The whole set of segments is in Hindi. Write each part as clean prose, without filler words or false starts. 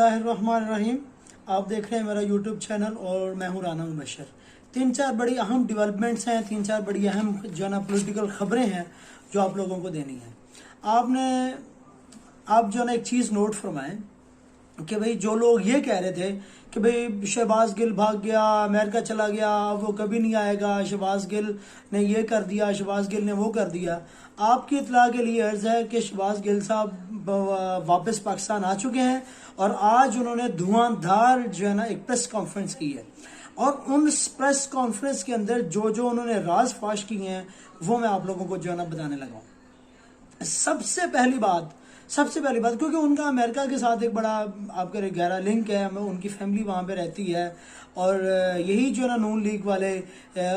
बिस्मिल्लाहिर्रहमानिर्रहीम। आप देख रहे हैं मेरा यूट्यूब चैनल और मैं हूं राना मुबशर। 3-4 बड़ी अहम डेवलपमेंट्स हैं, 3-4 बड़ी अहम जो है ना पॉलिटिकल खबरें हैं जो आप लोगों को देनी है। आप जो है ना एक चीज़ नोट फरमाएं कि भाई जो लोग ये कह रहे थे कि भाई शहबाज गिल भाग गया, अमेरिका चला गया, वो कभी नहीं आएगा, शहबाज गिल ने ये कर दिया, शहबाज गिल ने वो कर दिया। आपकी इत्तला के लिए अर्ज है कि शहबाज गिल साहब वापस पाकिस्तान आ चुके हैं और आज उन्होंने धुआंधार जो है ना एक प्रेस कॉन्फ्रेंस की है और उन प्रेस कॉन्फ्रेंस के अंदर जो जो उन्होंने राज फाश किए हैं वो मैं आप लोगों को जो है ना बताने लगा हूँ। सबसे पहली बात क्योंकि उनका अमेरिका के साथ एक बड़ा आपका गहरा लिंक है, उनकी फैमिली वहाँ पे रहती है और यही जो है ना नून लीग वाले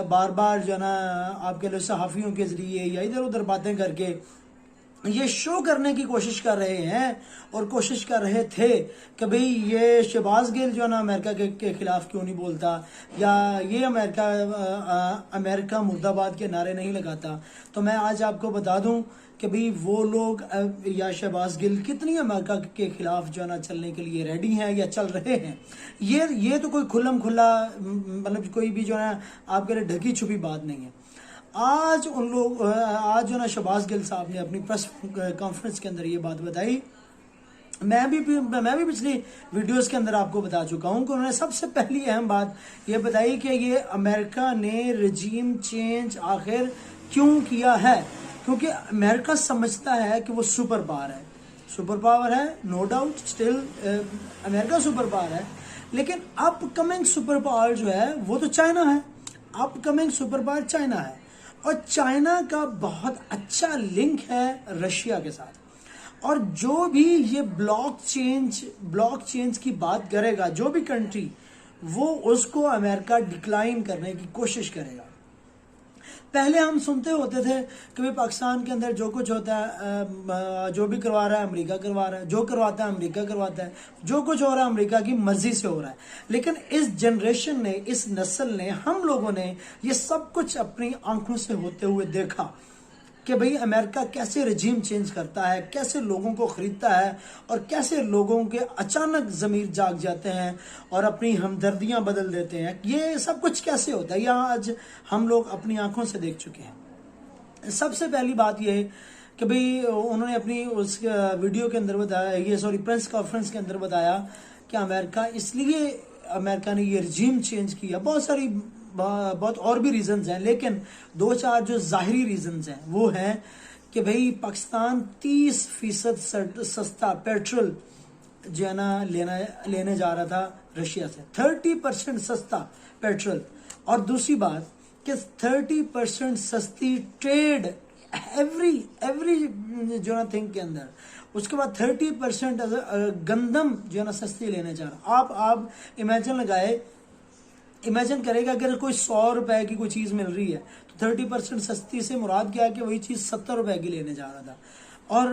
बार बार जो है ना आपके सहाफ़ियों के ज़रिए या इधर उधर बातें करके ये शो करने की कोशिश कर रहे हैं और कोशिश कर रहे थे कि भाई ये शहबाज गिल जो है ना अमेरिका के खिलाफ क्यों नहीं बोलता या ये अमेरिका मुर्दाबाद के नारे नहीं लगाता। तो मैं आज आपको बता दूं कि भाई वो लोग या शहबाज गिल कितनी अमेरिका के खिलाफ जो है ना चलने के लिए रेडी हैं या चल रहे हैं। ये तो कोई खुल्लम खुल्ला मतलब कोई भी जो है आपके लिए ढकी छुपी बात नहीं है। आज जो ना शहबाज गिल साहब ने अपनी प्रेस कॉन्फ्रेंस के अंदर ये बात बताई। मैं भी पिछली वीडियोस के अंदर आपको बता चुका हूं कि उन्होंने सबसे पहली अहम बात ये बताई कि ये अमेरिका ने रजीम चेंज आखिर क्यों किया है, क्योंकि अमेरिका समझता है कि वो सुपर पावर है, no doubt still America super power है, लेकिन अपकमिंग सुपर पावर जो है वो तो चाइना है। अपकमिंग सुपर पावर चाइना है और चाइना का बहुत अच्छा लिंक है रशिया के साथ। और जो भी ये ब्लॉक चेंज की बात करेगा, जो भी कंट्री, वो उसको अमेरिका डिक्लाइन करने की कोशिश करेगा। पहले हम सुनते होते थे कि भाई पाकिस्तान के अंदर जो कुछ होता है, जो भी करवा रहा है अमेरिका करवा रहा है, जो करवाता है अमेरिका करवाता है, जो कुछ हो रहा है अमेरिका की मर्जी से हो रहा है। लेकिन इस जनरेशन ने, इस नस्ल ने, हम लोगों ने ये सब कुछ अपनी आंखों से होते हुए देखा कि भाई अमेरिका कैसे रजीम चेंज करता है, कैसे लोगों को खरीदता है और कैसे लोगों के अचानक ज़मीर जाग जाते हैं और अपनी हमदर्दियां बदल देते हैं। ये सब कुछ कैसे होता है, यह आज हम लोग अपनी आंखों से देख चुके हैं। सबसे पहली बात यह कि भाई उन्होंने अपनी उस वीडियो के अंदर बताया, प्रेस कॉन्फ्रेंस के अंदर बताया कि अमेरिका ने ये रजीम चेंज किया। बहुत और भी रीजंस हैं, लेकिन 2-4 जो जाहिरी रीजंस हैं वो हैं कि भाई पाकिस्तान 30% सस्ता पेट्रोल जो है ना लेने जा रहा था रशिया से, 30% सस्ता पेट्रोल। और दूसरी बात कि 30% सस्ती ट्रेड एवरी जो ना थिंग के अंदर, उसके बाद 30% गंदम जो है ना सस्ती लेने जा रहा। आप इमेजिन करेगा अगर कोई 100 रुपए की कोई चीज मिल रही है तो 30% सस्ती से मुराद क्या है कि वही चीज 70 रुपए की लेने जा रहा था। और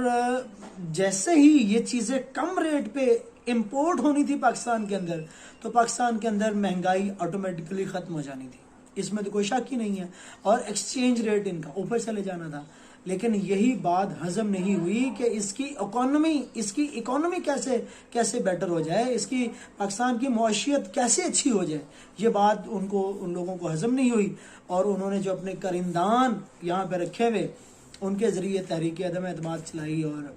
जैसे ही ये चीजें कम रेट पे इंपोर्ट होनी थी पाकिस्तान के अंदर, तो पाकिस्तान के अंदर महंगाई ऑटोमेटिकली खत्म हो जानी थी, इसमें तो कोई शक ही नहीं है, और एक्सचेंज रेट इनका ऊपर चले जाना था। लेकिन यही बात हजम नहीं हुई कि इसकी इकोनॉमी कैसे बेटर हो जाए, इसकी पाकिस्तान की मौशियत कैसे अच्छी हो जाए। ये बात उन लोगों को हजम नहीं हुई और उन्होंने जो अपने करिंदान यहाँ पे रखे हुए उनके जरिए तहरीक अदम एतमाद चलाई और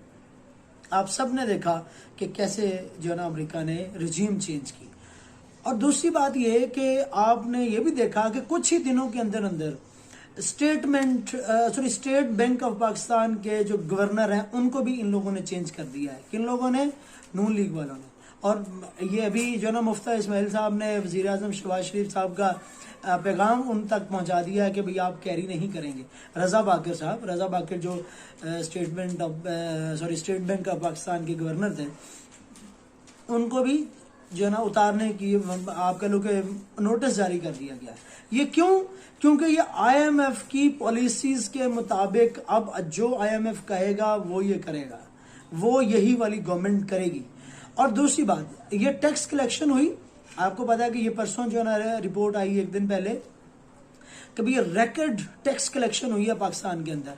आप सब ने देखा कि कैसे जो है ना अमेरिका ने रजीम चेंज की। और दूसरी बात ये कि आपने ये भी देखा कि कुछ ही दिनों के अंदर स्टेट बैंक ऑफ पाकिस्तान के जो गवर्नर हैं उनको भी इन लोगों ने चेंज कर दिया है। किन लोगों ने? नून लीग वालों ने। और ये अभी जो ना मुफ्ती इस्माइल साहब ने वज़ीर आज़म शहबाज शरीफ साहब का पैगाम उन तक पहुंचा दिया है कि भाई आप कैरी नहीं करेंगे। रजा बाकर जो स्टेट बैंक ऑफ पाकिस्तान के गवर्नर थे, उनको भी जो ना उतारने की आपके लोग नोटिस जारी कर दिया गया। ये क्यों? क्योंकि ये IMF की पॉलिसीज के मुताबिक अब जो IMF कहेगा वो ये करेगा, वो यही वाली गवर्नमेंट करेगी। और दूसरी बात, ये टैक्स कलेक्शन हुई, आपको पता है कि ये परसों जो ना रिपोर्ट आई एक दिन पहले कि भाई रिकॉर्ड टैक्स कलेक्शन हुई है पाकिस्तान के अंदर।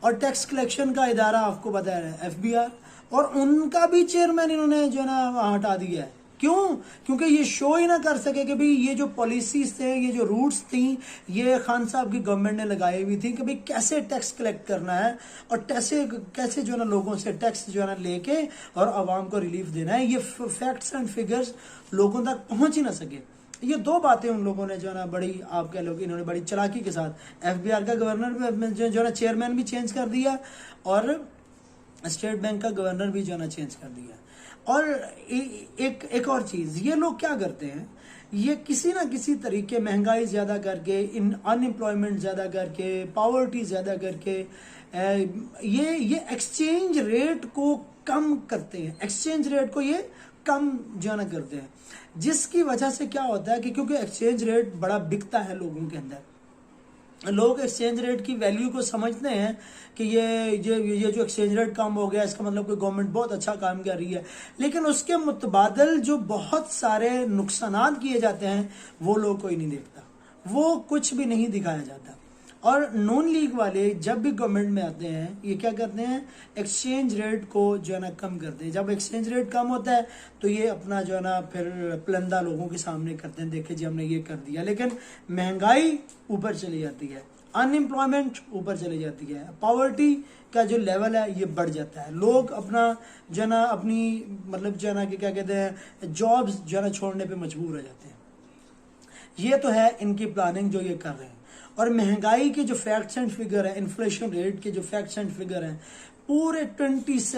और टैक्स कलेक्शन का इदारा आपको पता है FBI, और उनका भी चेयरमैन इन्होंने जो है ना हटा दिया है। क्यों? क्योंकि ये शो ही ना कर सके कि भाई ये जो पॉलिसीज थे, ये जो रूट्स थी, ये खान साहब की गवर्नमेंट ने लगाई हुई थी कि भाई कैसे टैक्स कलेक्ट करना है और कैसे जो है ना लोगों से टैक्स जो है ना लेके और आवाम को रिलीफ देना है। ये फैक्ट्स एंड फिगर्स लोगों तक पहुंच ही ना सके। ये दो बातें उन लोगों ने जो है ना बड़ी, आप कह लो कि इन्होंने बड़ी चालाकी के साथ एफबीआर का गवर्नर जो है ना चेयरमैन भी चेंज कर दिया और स्टेट बैंक का गवर्नर भी जो है ना चेंज कर दिया। और एक और चीज, ये लोग क्या करते हैं, ये किसी ना किसी तरीके महंगाई ज्यादा करके, अनएम्प्लॉयमेंट ज्यादा करके, पॉवर्टी ज्यादा करके ये एक्सचेंज रेट को कम करते हैं, एक्सचेंज रेट को ये कम जो है ना करते हैं, जिसकी वजह से क्या होता है कि क्योंकि एक्सचेंज रेट बड़ा बिकता है लोगों के अंदर, लोग एक्सचेंज रेट की वैल्यू को समझते हैं कि ये जो एक्सचेंज रेट कम हो गया इसका मतलब कि गवर्नमेंट बहुत अच्छा काम कर रही है, लेकिन उसके मुतबादल जो बहुत सारे नुकसानात किए जाते हैं वो लोग कोई नहीं देखता, वो कुछ भी नहीं दिखाया जाता। और नॉन लीग वाले जब भी गवर्नमेंट में आते हैं ये क्या करते हैं, एक्सचेंज रेट को जो है ना कम करते हैं। जब एक्सचेंज रेट कम होता है तो ये अपना जो है ना फिर प्लंदा लोगों के सामने करते हैं, देखे जी हमने ये कर दिया, लेकिन महंगाई ऊपर चली जाती है, अनएम्प्लॉयमेंट ऊपर चली जाती है, पॉवर्टी का जो लेवल है ये बढ़ जाता है, लोग अपना जो है ना अपनी मतलब जो है ना कि क्या कहते हैं जॉब्स जो है ना छोड़ने पे मजबूर हो जाते हैं। ये तो है इनकी प्लानिंग जो ये कर रहे हैं। और महंगाई के जो फैक्ट्स एंड फिगर है, इन्फ्लेशन रेट के जो फैक्ट्स एंड फिगर हैं, पूरे 28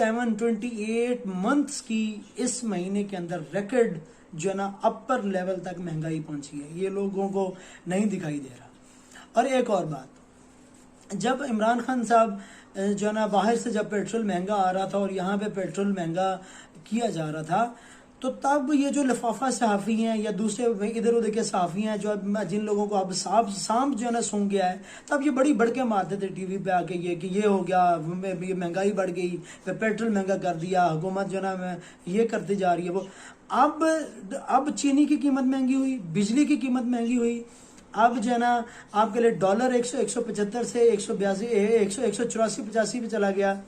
मंथ्स की इस महीने के अंदर रिकॉर्ड जो है ना अपर लेवल तक महंगाई पहुंची है, ये लोगों को नहीं दिखाई दे रहा। और एक और बात, जब इमरान खान साहब जो है ना बाहर से जब पेट्रोल महंगा आ रहा था और यहाँ पे पेट्रोल महंगा किया जा रहा था, तो तब ये जो लिफाफा सहाफ़ी हैं या दूसरे इधर उधर के सहाफ़ी हैं जो जिन लोगों को अब सांप जो है ना सूंघ गया है, तब ये बड़ी बढ़ के मारते थे टीवी पे आके ये कि ये हो गया, ये महंगाई बढ़ गई, फिर पेट्रोल महंगा कर दिया, हुकूमत जो है ना ये करती जा रही है वो। अब चीनी की कीमत महंगी हुई, बिजली की कीमत महंगी हुई, अब जो है ना आपके लिए डॉलर 175 से 184-85 पे चला गया,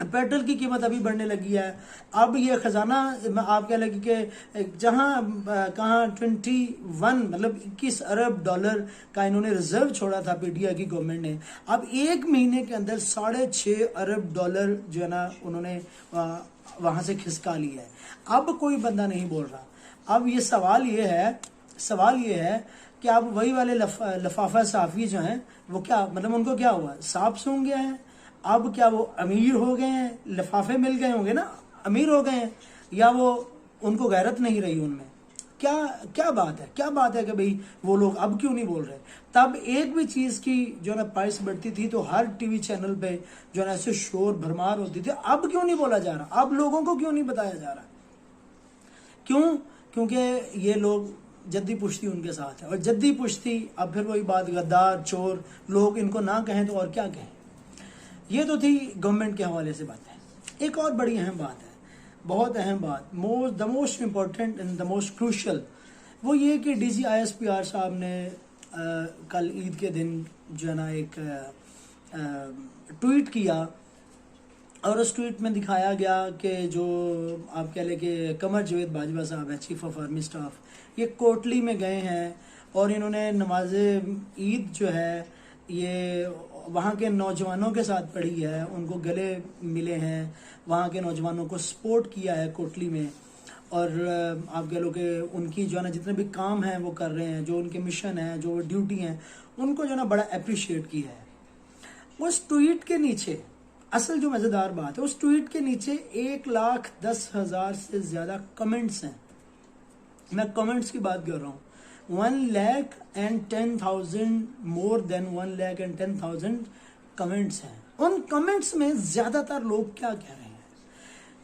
पेट्रोल की कीमत अभी बढ़ने लगी है। अब ये खजाना आप कह लगे कि जहाँ कहाँ 21 मतलब 21 अरब डॉलर का इन्होंने रिजर्व छोड़ा था पीटीआई की गवर्नमेंट ने, अब एक महीने के अंदर 6.5 अरब डॉलर जो है ना उन्होंने वहां से खिसका लिया है। अब कोई बंदा नहीं बोल रहा। अब ये सवाल ये है कि अब वही वाले लफाफा साफी जो हैं वो क्या मतलब उनको क्या हुआ, सांप सूंघ गया है, अब क्या वो अमीर हो गए हैं, लिफाफे मिल गए होंगे ना, अमीर हो गए हैं, या वो उनको गैरत नहीं रही उनमें, क्या बात है कि भाई वो लोग अब क्यों नहीं बोल रहे। तब एक भी चीज की जो ना प्राइस बढ़ती थी तो हर टीवी चैनल पे जो ना ऐसे शोर भरमार होती थी, अब क्यों नहीं बोला जा रहा, अब लोगों को क्यों नहीं बताया जा रहा, क्यों? क्योंकि ये लोग जद्दी पुश्ती उनके साथ है, और जद्दी पुश्ती अब फिर वही बात, गद्दार चोर लोग इनको ना कहें तो और क्या कहें। ये तो थी गवर्नमेंट के हवाले से बातें। एक और बड़ी अहम बात है, बहुत अहम बात, the most important and the most crucial, वो ये कि DGISPR साहब ने कल ईद के दिन जो है ना एक ट्वीट किया, और उस ट्वीट में दिखाया गया कि जो आप कह लें कि कमर जावेद बाजवा साहब है, चीफ ऑफ आर्मी स्टाफ, ये कोटली में गए हैं और इन्होंने नमाज ईद जो है ये वहाँ के नौजवानों के साथ पढ़ी है, उनको गले मिले हैं, वहाँ के नौजवानों को सपोर्ट किया है कोटली में, और आप कह लो कि उनकी जो है ना जितने भी काम हैं वो कर रहे हैं, जो उनके मिशन है, जो ड्यूटी हैं, उनको जो है ना बड़ा अप्रिशिएट किया है। उस ट्वीट के नीचे असल जो मज़ेदार बात है, उस ट्वीट के नीचे 1,10,000 से ज़्यादा कमेंट्स हैं। मैं कमेंट्स की बात कर रहा हूँ, 1,10,000 मोर देन 1,10,000 कमेंट्स हैं। उन कमेंट्स में ज़्यादातर लोग क्या कह रहे हैं,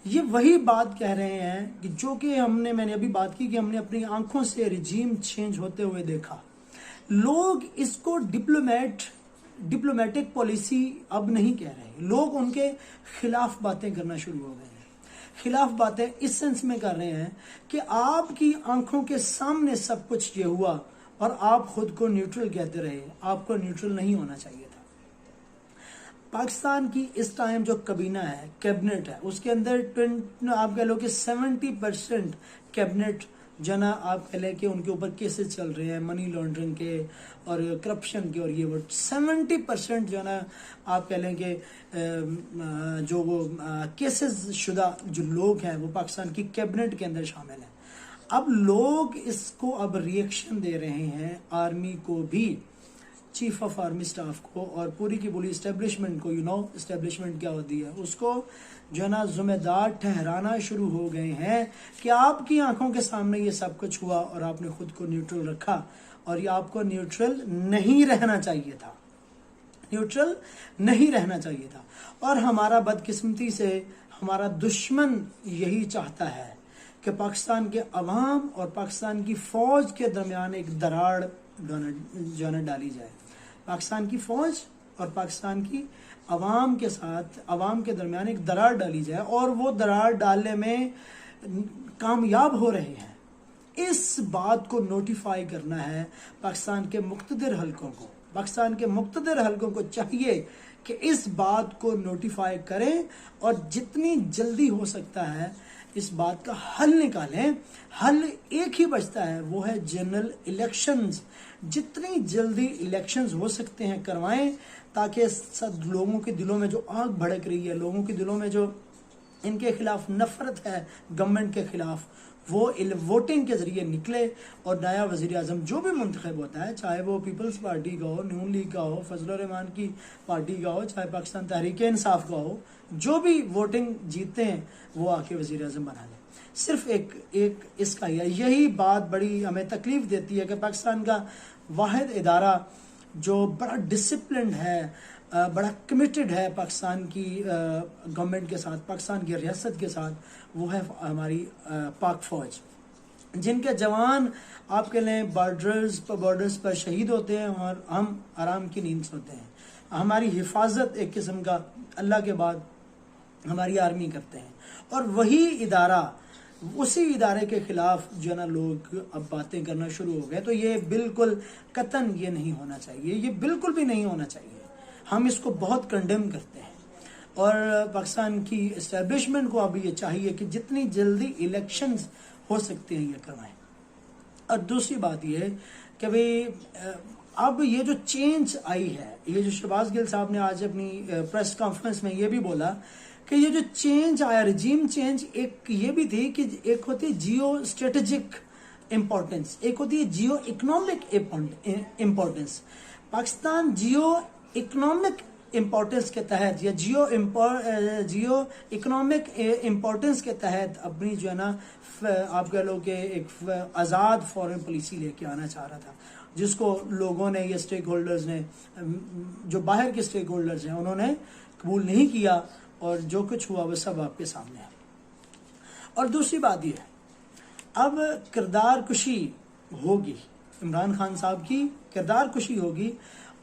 ये वही बात कह रहे हैं कि जो कि मैंने अभी बात की कि हमने अपनी आंखों से रिजीम चेंज होते हुए देखा। लोग इसको डिप्लोमेटिक पॉलिसी अब नहीं कह रहे, लोग उनके खिलाफ बातें करना शुरू हो गए हैं। खिलाफ बातें इस सेंस में कर रहे हैं कि आपकी आंखों के सामने सब कुछ ये हुआ और आप खुद को न्यूट्रल कहते रहे, आपको न्यूट्रल नहीं होना चाहिए था। पाकिस्तान की इस टाइम जो कबीना है, कैबिनेट है, उसके अंदर आप कह लो कि 70% कैबिनेट जो ना आप कह लें कि उनके ऊपर केसेस चल रहे हैं मनी लॉन्ड्रिंग के और करप्शन के, और ये वो 70% जो ना आप कह लें कि जो वो केसेस शुदा जो लोग हैं वो पाकिस्तान की कैबिनेट के अंदर शामिल हैं। अब लोग इसको अब रिएक्शन दे रहे हैं, आर्मी को भी, चीफ ऑफ आर्मी स्टाफ को और पूरी की पूरी इस्टेब्लिशमेंट को, इस्टेब्लिशमेंट क्या होती है, उसको जो है ना जिम्मेदार ठहराना शुरू हो गए हैं कि आपकी आंखों के सामने ये सब कुछ हुआ और आपने खुद को न्यूट्रल रखा, और ये आपको न्यूट्रल नहीं रहना चाहिए था, न्यूट्रल नहीं रहना चाहिए था। और हमारा बदकिस्मती से हमारा दुश्मन यही चाहता है कि पाकिस्तान के अवाम और पाकिस्तान की फौज के दरमियान एक दरार जो है डाली जाए। पाकिस्तान की फौज और पाकिस्तान की अवाम के साथ, अवाम के दरमियान एक दरार डाली जाए, और वो दरार डालने में कामयाब हो रहे हैं। इस बात को नोटिफाई करना है पाकिस्तान के मुख्तदिर हलकों को। पाकिस्तान के मुख्तदिर हलकों को चाहिए कि इस बात को नोटिफाई करें और जितनी जल्दी हो सकता है इस बात का हल निकालें। हल एक ही बचता है, वो है जनरल इलेक्शंस। जितनी जल्दी इलेक्शंस हो सकते हैं करवाएं, ताकि सब लोगों के दिलों में जो आग भड़क रही है, लोगों के दिलों में जो इनके खिलाफ नफरत है गवर्नमेंट के खिलाफ, वो वोटिंग के जरिए निकले और नया वजीर आजम जो भी मुंतखब होता है, चाहे वो पीपल्स पार्टी का हो, नून लीग का हो, फजल रहमान की पार्टी का हो, चाहे पाकिस्तान तहरीक इंसाफ का हो, जो भी वोटिंग जीतते हैं वो आके वजीर आजम बना लें। सिर्फ एक इसका यही बात बड़ी हमें तकलीफ देती है कि पाकिस्तान का वाहिद इदारा जो बड़ा डिसिप्लिन है, बड़ा कमिटेड है पाकिस्तान की गवर्नमेंट के साथ, पाकिस्तान की रियासत के साथ, वो है हमारी पाक फौज, जिनके जवान आप कह लें बॉर्डर्स पर शहीद होते हैं और हम आराम की नींद सोते हैं। हमारी हिफाजत एक किस्म का अल्लाह के बाद हमारी आर्मी करते हैं, और वही इदारा, उसी इदारे के खिलाफ जो है ना लोग अब बातें करना शुरू हो गए। तो ये बिल्कुल कतन ये नहीं होना चाहिए, ये बिल्कुल भी नहीं होना चाहिए। हम इसको बहुत कंडेम करते हैं, और पाकिस्तान की इस्टेब्लिशमेंट को अब ये चाहिए कि जितनी जल्दी इलेक्शंस हो सकते हैं ये करवाएं। और दूसरी बात ये कि भाई अब ये जो चेंज आई है, ये जो शहबाज गिल साहब ने आज अपनी प्रेस कॉन्फ्रेंस में ये भी बोला कि ये जो चेंज आया, रजीम चेंज, एक ये भी थी कि एक होती है जियो स्ट्रेटेजिक इम्पोर्टेंस, एक होती है जियो इकोनॉमिक इम्पोर्टेंस। पाकिस्तान जियो इकोनॉमिक इम्पोर्टेंस के तहत या जियो इकोनॉमिक इम्पोर्टेंस के तहत अपनी जो है ना आप कह लो कि एक आज़ाद फॉरेन पॉलिसी लेके आना चाह रहा था, जिसको लोगों ने, ये स्टेक होल्डर्स ने, जो बाहर के स्टेक होल्डर्स हैं, उन्होंने कबूल नहीं किया, और जो कुछ हुआ वो सब आपके सामने है। और दूसरी बात ये है, अब किरदार कुशी होगी, इमरान खान साहब की किरदार कुशी होगी,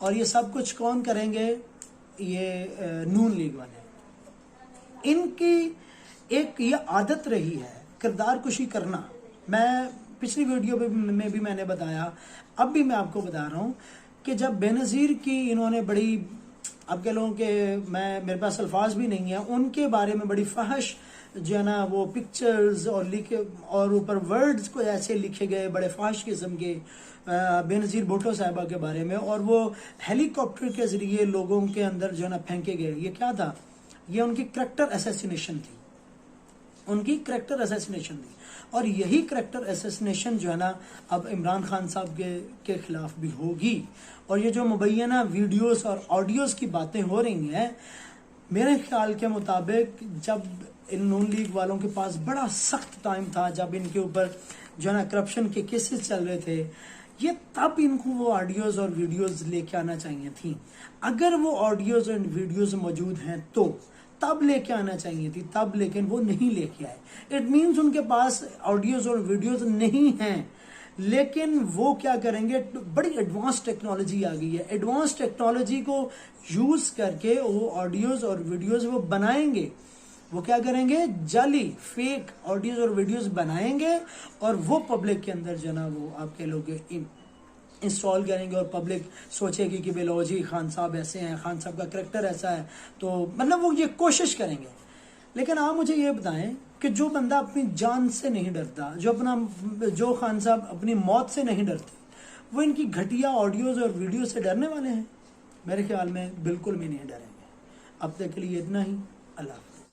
और ये सब कुछ कौन करेंगे? ये नून लीग वाले। इनकी एक ये आदत रही है किरदार कुशी करना। मैं पिछली वीडियो में भी मैंने बताया, अब भी मैं आपको बता रहा हूँ कि जब बेनज़ीर की इन्होंने बड़ी, अब कह लो कि मेरे पास अल्फाज भी नहीं है, उनके बारे में बड़ी फहश जो है ना वो पिक्चर्स और लिखे और ऊपर वर्ड्स को ऐसे लिखे गए बड़े फहश किस्म के बेनज़ीर भुट्टो साहिबा के बारे में, और वो हेलीकॉप्टर के जरिए लोगों के अंदर जो है ना फेंके गए। ये क्या था? ये उनकी करैक्टर असैसिनेशन थी, उनकी करैक्टर असैसिनेशन थी। और यही करैक्टर असैसिनेशन जो है ना अब इमरान खान साहब के खिलाफ भी होगी। और ये जो मुबैना वीडियोस और ऑडियोस की बातें हो रही हैं, मेरे ख्याल के मुताबिक जब इन नून लीग वालों के पास बड़ा सख्त टाइम था, जब इनके ऊपर जो है ना करप्शन के केसेस चल रहे थे, ये तब इनको वो ऑडियोज और वीडियोस लेके आना चाहिए थी। अगर वो ऑडियोज और वीडियोस मौजूद हैं तो तब लेके आना चाहिए थी, तब, लेकिन वो नहीं लेके आए। इट मीन्स उनके पास ऑडियोज और वीडियोस नहीं हैं, लेकिन वो क्या करेंगे, बड़ी एडवांस टेक्नोलॉजी आ गई है, एडवांस टेक्नोलॉजी को यूज करके वो ऑडियोज और वीडियोस वो बनाएंगे। वो क्या करेंगे, जाली फेक ऑडियोज और वीडियोस बनाएंगे, और वो पब्लिक के अंदर जो ना वो आप कह लोगे इंस्टॉल करेंगे और पब्लिक सोचेगी कि लो जी खान साहब ऐसे हैं, खान साहब का करैक्टर ऐसा है, तो मतलब वो ये कोशिश करेंगे। लेकिन आप मुझे ये बताएं कि जो बंदा अपनी जान से नहीं डरता, जो खान साहब अपनी मौत से नहीं डरते, वो इनकी घटिया ऑडियोज और वीडियो से डरने वाले हैं? मेरे ख्याल में बिल्कुल भी नहीं डरेंगे। अब तक के लिए इतना ही। अल्लाह।